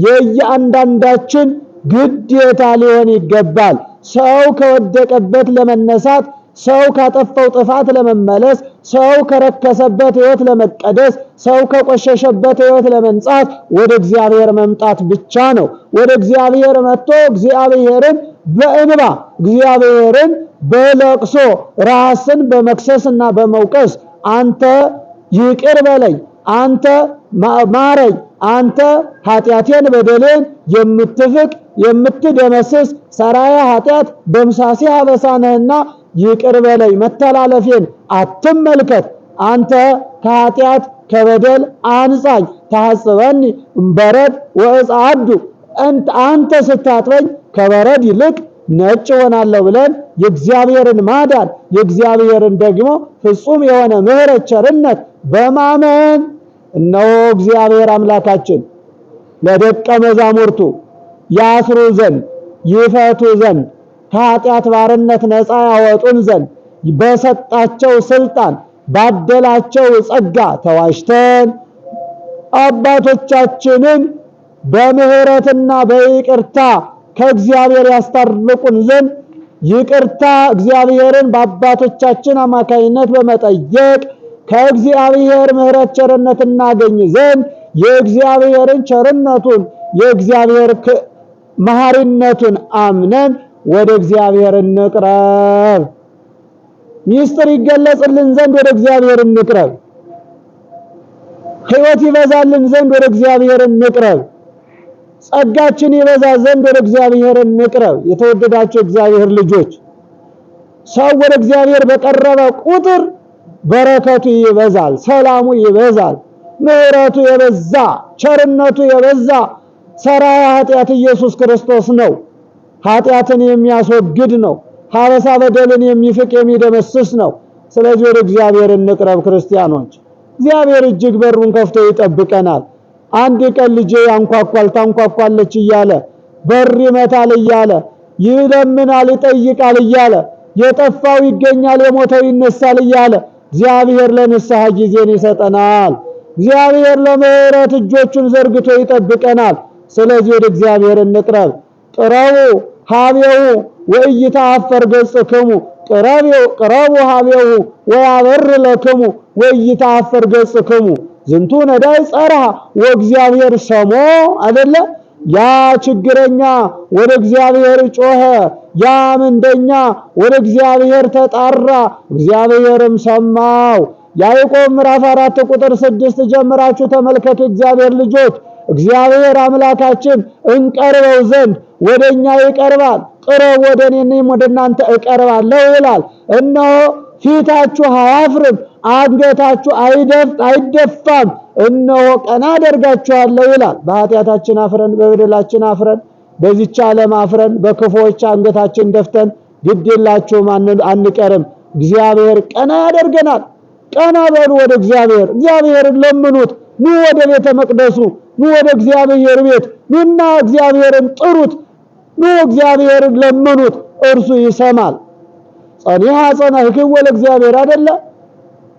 የእያንዳንዳችን ግዴታ ሊሆን ይገባል። ሰው ከወደቀበት ለመነሳት፣ ሰው ካጠፋው ጥፋት ለመመለስ፣ ሰው ከረከሰበት ሕይወት ለመቀደስ፣ ሰው ከቆሸሸበት ሕይወት ለመንጻት ወደ እግዚአብሔር መምጣት ብቻ ነው። ወደ እግዚአብሔር መጥቶ እግዚአብሔርን በእንባ እግዚአብሔርን በለቅሶ ራስን በመክሰስና በመውቀስ አንተ ይቅር በለኝ፣ አንተ ማረኝ፣ አንተ ኃጢአቴን በደሌን የምትፍቅ የምትደመስስ ሰራያ ኃጢአት በምሳሴ አበሳነህና ይቅር በለኝ፣ መተላለፌን አትመልከት፣ አንተ ከኃጢአት ከበደል አንጻኝ፣ ታጽበኒ እምበረድ ወእጽአዱ፣ አንተ ስታጥበኝ ከበረድ ይልቅ ነጭ ሆናለሁ ብለን የእግዚአብሔርን ማዳን የእግዚአብሔርን ደግሞ ፍጹም የሆነ ምሕረት ቸርነት በማመን እነሆ እግዚአብሔር አምላካችን ለደቀ መዛሙርቱ ያስሩ ዘንድ ይፈቱ ዘንድ ከኃጢአት ባርነት ነፃ ያወጡን ዘንድ በሰጣቸው ስልጣን ባደላቸው ጸጋ ተዋሽተን አባቶቻችንን በምህረትና በይቅርታ ከእግዚአብሔር ያስታርቁን ዘንድ ይቅርታ እግዚአብሔርን በአባቶቻችን አማካይነት በመጠየቅ ከእግዚአብሔር ምህረት ቸርነት እናገኝ ዘንድ የእግዚአብሔርን ቸርነቱን የእግዚአብሔር መሐሪነቱን አምነን ወደ እግዚአብሔር እንቅረብ። ሚስጥር ይገለጽልን ዘንድ ወደ እግዚአብሔር እንቅረብ። ሕይወት ይበዛልን ዘንድ ወደ እግዚአብሔር እንቅረብ። ጸጋችን ይበዛ ዘንድ ወደ እግዚአብሔር እንቅረብ። የተወደዳችሁ እግዚአብሔር ልጆች ሰው ወደ እግዚአብሔር በቀረበ ቁጥር በረከቱ ይበዛል፣ ሰላሙ ይበዛል፣ ምሕረቱ የበዛ ቸርነቱ የበዛ ሰራያ ኃጢአት ኢየሱስ ክርስቶስ ነው። ኃጢአትን የሚያስወግድ ነው። ሀበሳ በደልን የሚፍቅ የሚደመስስ ነው። ስለዚህ ወደ እግዚአብሔር እንቅረብ ክርስቲያኖች። እግዚአብሔር እጅግ በሩን ከፍቶ ይጠብቀናል። አንድ ቀን ልጄ ያንኳኳል ታንኳኳለች እያለ በር ይመታል እያለ ይለምናል ይጠይቃል እያለ የጠፋው ይገኛል የሞተው ይነሳል እያለ እግዚአብሔር ለንስሐ ጊዜን ይሰጠናል። እግዚአብሔር ለምህረት እጆቹን ዘርግቶ ይጠብቀናል። ስለዚህ ወደ እግዚአብሔር እንቅረብ። ቅረቡ ሀቤሁ ወኢይትአፈር ገጽክሙ፣ ቅረቡ ሀቤሁ ወያበር ለክሙ ወኢይትአፈር ገጽክሙ። ዝንቱ ነዳይ ጸርሐ ወእግዚአብሔር ሰሞ አይደለ? ያ ችግረኛ ወደ እግዚአብሔር ጮኸ፣ ያ ምንደኛ ወደ እግዚአብሔር ተጣራ፣ እግዚአብሔርም ሰማው። ያዕቆብ ምዕራፍ 4 ቁጥር 6 ጀምራችሁ ተመልከቱ። እግዚአብሔር ልጆች እግዚአብሔር አምላካችን እንቀርበው ዘንድ ወደኛ ይቀርባል። ቅረቡ ወደ እኔ እኔም ወደ እናንተ እቀርባለሁ ይላል። እነሆ ፊታችሁ አያፍርም፣ አንገታችሁ አይደፋም፣ እነሆ ቀና አደርጋችኋለሁ ይላል። በኃጢአታችን አፍረን በበደላችን አፍረን በዚህች ዓለም አፍረን በክፉዎች አንገታችን ደፍተን ግዴላችሁም አንቀርም። እግዚአብሔር ቀና ያደርገናል። ቀና በሉ ወደ እግዚአብሔር፣ እግዚአብሔርን ለምኑት። ኑ ወደ ቤተ መቅደሱ፣ ኑ ወደ እግዚአብሔር ቤት፣ ኑና እግዚአብሔርን ጥሩት፣ ኑ እግዚአብሔርን ለምኑት፣ እርሱ ይሰማል። ጸኒሐ ጸናሕክዎ ለእግዚአብሔር አይደለ?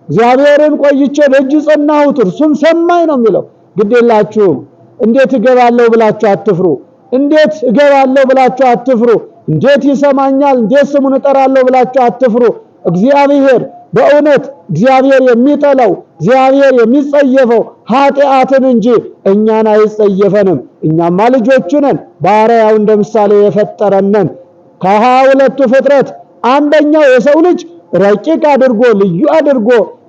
እግዚአብሔርን ቆይቼ ደጅ ጸናሁት እርሱም ሰማኝ ነው የሚለው። ግዴላችሁም እንዴት እገባለሁ ብላችሁ አትፍሩ። እንዴት እገባለሁ ብላችሁ አትፍሩ። እንዴት ይሰማኛል፣ እንዴት ስሙን እጠራለሁ ብላችሁ አትፍሩ። እግዚአብሔር በእውነት እግዚአብሔር የሚጠላው እግዚአብሔር የሚጸየፈው ኃጢአትን እንጂ እኛን አይጸየፈንም። እኛማ ልጆቹ ነን፣ ባሪያው እንደ ምሳሌ የፈጠረን ነን። ከ22ቱ ፍጥረት አንደኛው የሰው ልጅ ረቂቅ አድርጎ ልዩ አድርጎ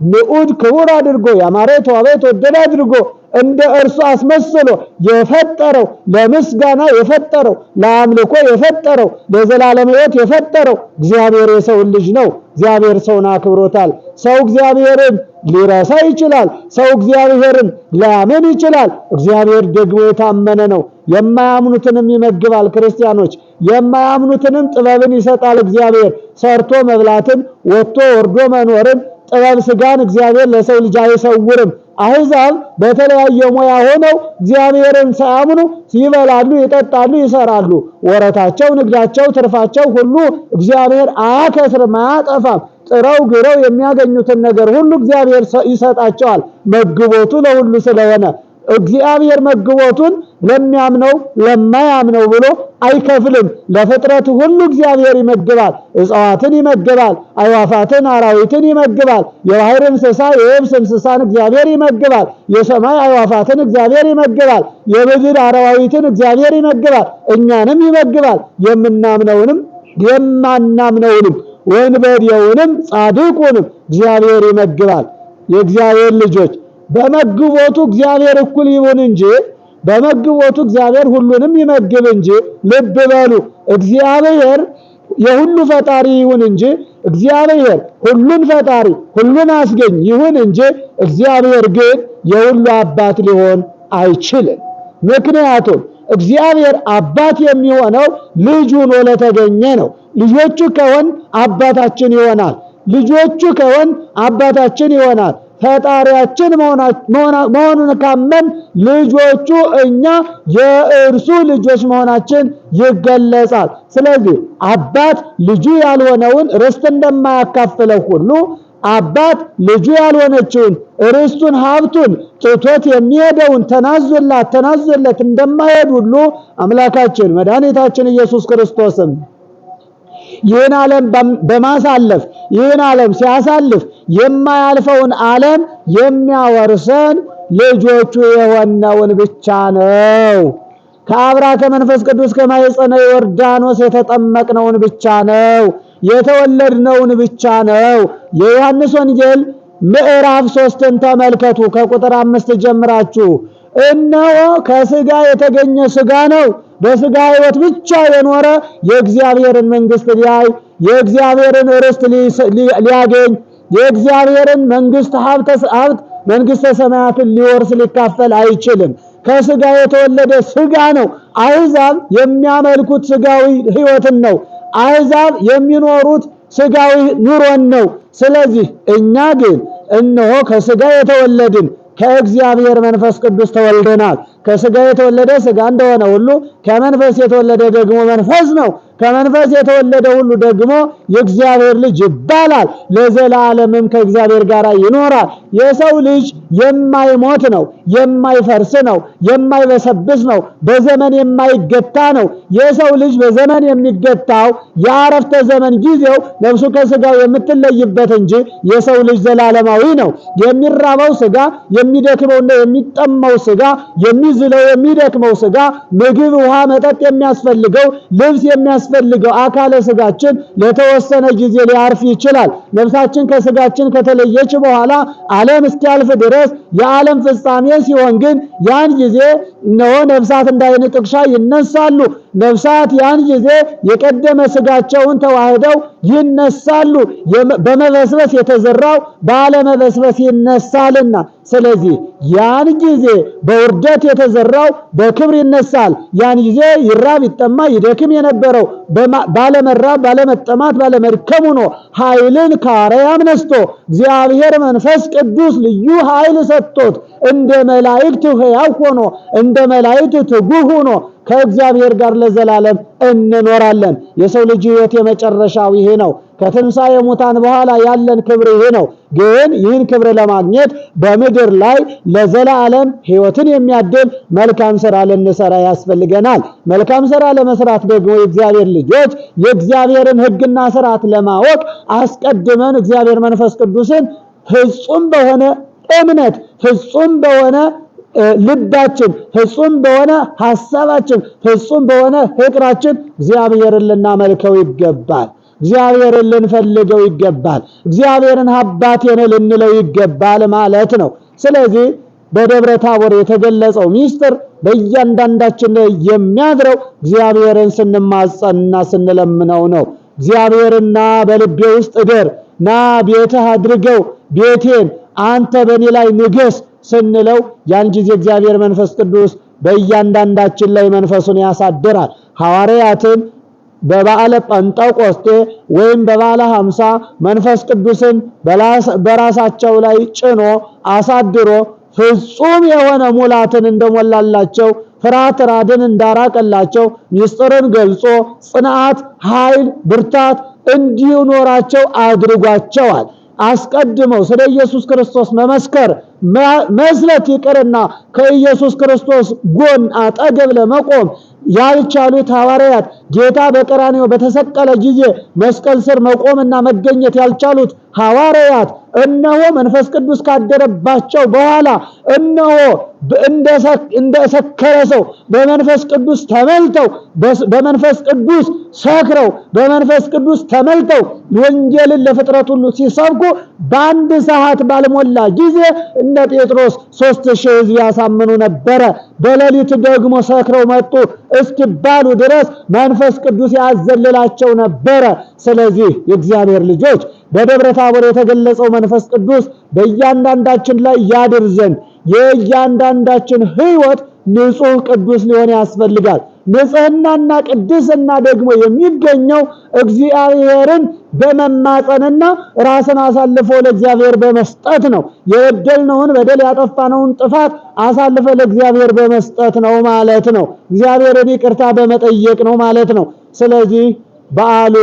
ንዑድ ክቡር አድርጎ ያማረ የተዋበ የተወደደ አድርጎ እንደ እርሱ አስመስሎ የፈጠረው ለምስጋና የፈጠረው ለአምልኮ የፈጠረው ለዘላለም ሕይወት የፈጠረው እግዚአብሔር የሰው ልጅ ነው። እግዚአብሔር ሰውን አክብሮታል። ሰው እግዚአብሔርን ሊረሳ ይችላል። ሰው እግዚአብሔርን ሊያምን ይችላል። እግዚአብሔር ደግሞ የታመነ ነው። የማያምኑትንም ይመግባል። ክርስቲያኖች የማያምኑትንም ጥበብን ይሰጣል። እግዚአብሔር ሰርቶ መብላትን ወጥቶ ወርዶ መኖርን ጥበብ ስጋን እግዚአብሔር ለሰው ልጅ አይሰውርም። አሕዛብ በተለያየ ሙያ ሆነው እግዚአብሔርን ሳያምኑ ይበላሉ፣ ይጠጣሉ፣ ይሰራሉ። ወረታቸው፣ ንግዳቸው፣ ትርፋቸው ሁሉ እግዚአብሔር አያከስርም፣ አያጠፋም። ጥረው ግረው የሚያገኙትን ነገር ሁሉ እግዚአብሔር ይሰጣቸዋል። መግቦቱ ለሁሉ ስለሆነ እግዚአብሔር መግቦቱን ለሚያምነው ለማያምነው ብሎ አይከፍልም። ለፍጥረት ሁሉ እግዚአብሔር ይመግባል። እጽዋትን ይመግባል፣ አዕዋፋትን አራዊትን ይመግባል። የባህር እንስሳ የየብስ እንስሳን እግዚአብሔር ይመግባል። የሰማይ አዕዋፋትን እግዚአብሔር ይመግባል። የምድር አራዊትን እግዚአብሔር ይመግባል። እኛንም ይመግባል። የምናምነውንም የማናምነውንም ወንበዴውንም ጻድቁንም እግዚአብሔር ይመግባል። የእግዚአብሔር ልጆች በመግቦቱ እግዚአብሔር እኩል ይሁን እንጂ በመግቦቱ እግዚአብሔር ሁሉንም ይመግብ እንጂ ልብ በሉ፣ እግዚአብሔር የሁሉ ፈጣሪ ይሁን እንጂ እግዚአብሔር ሁሉን ፈጣሪ ሁሉን አስገኝ ይሁን እንጂ እግዚአብሔር ግን የሁሉ አባት ሊሆን አይችልም። ምክንያቱም እግዚአብሔር አባት የሚሆነው ልጅ ሆኖ ለተገኘ ነው። ልጆቹ ከሆን አባታችን ይሆናል። ልጆቹ ከሆን አባታችን ይሆናል። ፈጣሪያችን መሆኑን ካመን ልጆቹ እኛ የእርሱ ልጆች መሆናችን ይገለጻል። ስለዚህ አባት ልጁ ያልሆነውን ርስት እንደማያካፍለው ሁሉ አባት ልጁ ያልሆነችውን ርስቱን ሀብቱን ጥቶት የሚሄደውን ተናዞለት እንደማይሄድ ሁሉ አምላካችን መድኃኒታችን ኢየሱስ ክርስቶስም ይህን ዓለም በማሳለፍ ይህን ዓለም ሲያሳልፍ የማያልፈውን ዓለም የሚያወርሰን ልጆቹ የሆነውን ብቻ ነው። ከአብራ ከመንፈስ ቅዱስ ከማኅፀነ ዮርዳኖስ የተጠመቅነውን ብቻ ነው። የተወለድነውን ብቻ ነው። የዮሐንስ ወንጌል ምዕራፍ 3ን ተመልከቱ። ከቁጥር 5 ጀምራችሁ እነሆ ከሥጋ የተገኘ ሥጋ ነው፣ በሥጋ ሕይወት ብቻ የኖረ የእግዚአብሔርን መንግሥት ሊያይ የእግዚአብሔርን ርስት ሊያገኝ የእግዚአብሔርን መንግሥት ሀብት መንግሥተ ሰማያትን ሊወርስ ሊካፈል አይችልም። ከሥጋ የተወለደ ሥጋ ነው። አሕዛብ የሚያመልኩት ሥጋዊ ሕይወትን ነው። አሕዛብ የሚኖሩት ሥጋዊ ኑሮን ነው። ስለዚህ እኛ ግን እነሆ ከሥጋ የተወለድን ከእግዚአብሔር መንፈስ ቅዱስ ተወልደናል። ከሥጋ የተወለደ ሥጋ እንደሆነ ሁሉ ከመንፈስ የተወለደ ደግሞ መንፈስ ነው። ከመንፈስ የተወለደ ሁሉ ደግሞ የእግዚአብሔር ልጅ ይባላል። ለዘላለምም ከእግዚአብሔር ጋር ይኖራል። የሰው ልጅ የማይሞት ነው፣ የማይፈርስ ነው፣ የማይበሰብስ ነው፣ በዘመን የማይገታ ነው። የሰው ልጅ በዘመን የሚገታው የአረፍተ ዘመን ጊዜው ነፍሱ ከሥጋው የምትለይበት እንጂ የሰው ልጅ ዘላለማዊ ነው። የሚራበው ሥጋ፣ የሚደክመውና የሚጠማው ሥጋ፣ የሚዝለው የሚደክመው ሥጋ፣ ምግብ፣ ውሃ፣ መጠጥ የሚያስፈልገው ልብስ የሚያስፈልገው የሚያስፈልገው አካለ ስጋችን ለተወሰነ ጊዜ ሊያርፍ ይችላል። ነፍሳችን ከስጋችን ከተለየች በኋላ ዓለም እስኪያልፍ ድረስ የዓለም ፍጻሜ ሲሆን ግን ያን ጊዜ ነው ነፍሳት እንዳይን ጥቅሻ ይነሳሉ። ነፍሳት ያን ጊዜ የቀደመ ስጋቸውን ተዋህደው ይነሳሉ። በመበስበስ የተዘራው ባለመበስበስ ይነሳልና ስለዚህ ያን ጊዜ በውርደት የተዘራው በክብር ይነሳል። ያን ጊዜ ይራብ ይጠማ ይደክም የነበረው ባለመራብ ባለመጠማት ባለመድከም ሆኖ ኃይልን ከአርያም ነስቶ እግዚአብሔር መንፈስ ቅዱስ ልዩ ኃይል ሰጥቶት እንደ መላእክት ሕያው ሆኖ እንደ መላእክት ትጉህ ሆኖ ከእግዚአብሔር ጋር ለዘላለም እንኖራለን። የሰው ልጅ ሕይወት የመጨረሻው ይሄ ነው። ከትንሣኤ ሙታን በኋላ ያለን ክብር ይሄ ነው። ግን ይህን ክብር ለማግኘት በምድር ላይ ለዘላለም ሕይወትን የሚያድል መልካም ሥራ ልንሰራ ያስፈልገናል። መልካም ሥራ ለመስራት ደግሞ የእግዚአብሔር ልጆች የእግዚአብሔርን ሕግና ሥርዓት ለማወቅ አስቀድመን እግዚአብሔር መንፈስ ቅዱስን ፍጹም በሆነ እምነት ፍጹም በሆነ ልባችን ፍጹም በሆነ ሐሳባችን ፍጹም በሆነ ፍቅራችን እግዚአብሔርን ልናመልከው ይገባል። እግዚአብሔርን ልንፈልገው ይገባል። እግዚአብሔርን አባቴ ነህ ልንለው ይገባል ማለት ነው። ስለዚህ በደብረ ታቦር የተገለጸው ምስጢር በእያንዳንዳችን ላይ የሚያድረው እግዚአብሔርን ስንማጸንና ስንለምነው ነው። እግዚአብሔርና በልቤ ውስጥ እደር ና ቤትህ አድርገው ቤቴን አንተ በእኔ ላይ ንገስ ስንለው ያን ጊዜ እግዚአብሔር መንፈስ ቅዱስ በእያንዳንዳችን ላይ መንፈሱን ያሳድራል። ሐዋርያትን በበዓለ ጴንጠቆስጤ ወይም በበዓለ ሃምሳ መንፈስ ቅዱስን በራሳቸው ላይ ጭኖ አሳድሮ ፍጹም የሆነ ሙላትን እንደሞላላቸው ፍርሃተ ራድን እንዳራቀላቸው ምስጢርን ገልጾ ጽናት፣ ኃይል፣ ብርታት እንዲኖራቸው አድርጓቸዋል። አስቀድመው ስለ ኢየሱስ ክርስቶስ መመስከር መስለት ይቅርና ከኢየሱስ ክርስቶስ ጎን አጠገብ ለመቆም ያልቻሉት ሐዋርያት ጌታ በቀራንዮ በተሰቀለ ጊዜ መስቀል ስር መቆምና መገኘት ያልቻሉት ሐዋርያት እነሆ መንፈስ ቅዱስ ካደረባቸው በኋላ እነሆ እንደሰከረ ሰው በመንፈስ ቅዱስ ተመልተው በመንፈስ ቅዱስ ሰክረው በመንፈስ ቅዱስ ተመልተው ወንጌልን ለፍጥረት ሁሉ ሲሰብኩ በአንድ ሰዓት ባልሞላ ጊዜ እነ ጴጥሮስ 3000 ሕዝብ ያሳምኑ ነበረ። በሌሊት ደግሞ ሰክረው መጡ እስኪባሉ ድረስ መንፈስ ቅዱስ ያዘልላቸው ነበረ። ስለዚህ የእግዚአብሔር ልጆች በደብረ ታቦር የተገለጸው መንፈስ ቅዱስ በእያንዳንዳችን ላይ ያድር ዘንድ የእያንዳንዳችን ሕይወት ንጹህ ቅዱስ ሊሆን ያስፈልጋል። ንጽህናና ቅድስና ደግሞ የሚገኘው እግዚአብሔርን በመማጸንና ራስን አሳልፎ ለእግዚአብሔር በመስጠት ነው። የበደልነውን በደል ያጠፋነውን ጥፋት አሳልፎ ለእግዚአብሔር በመስጠት ነው ማለት ነው። እግዚአብሔርን ይቅርታ በመጠየቅ ነው ማለት ነው። ስለዚህ በዓሉ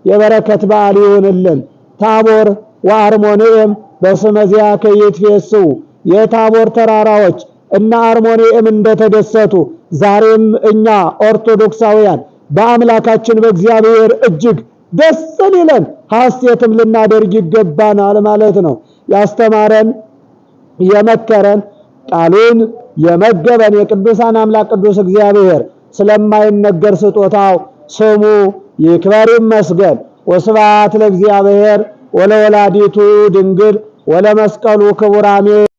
የበረከት በዓል ይሁንልን። ታቦር ወአርሞንዔም በስመ ዚአከ ይትፌስሑ የታቦር ተራራዎች እና አርሞንዔም እንደተደሰቱ ዛሬም እኛ ኦርቶዶክሳውያን በአምላካችን በእግዚአብሔር እጅግ ደስ ሊለን ሐሴትም ልናደርግ ይገባናል ማለት ነው። ያስተማረን የመከረን ቃሉን የመገበን የቅዱሳን አምላክ ቅዱስ እግዚአብሔር ስለማይነገር ስጦታው ስሙ ይክበር ይመስገን። ወስብሐት ለእግዚአብሔር ወለወላዲቱ ድንግል ወለመስቀሉ ክቡር አሜን።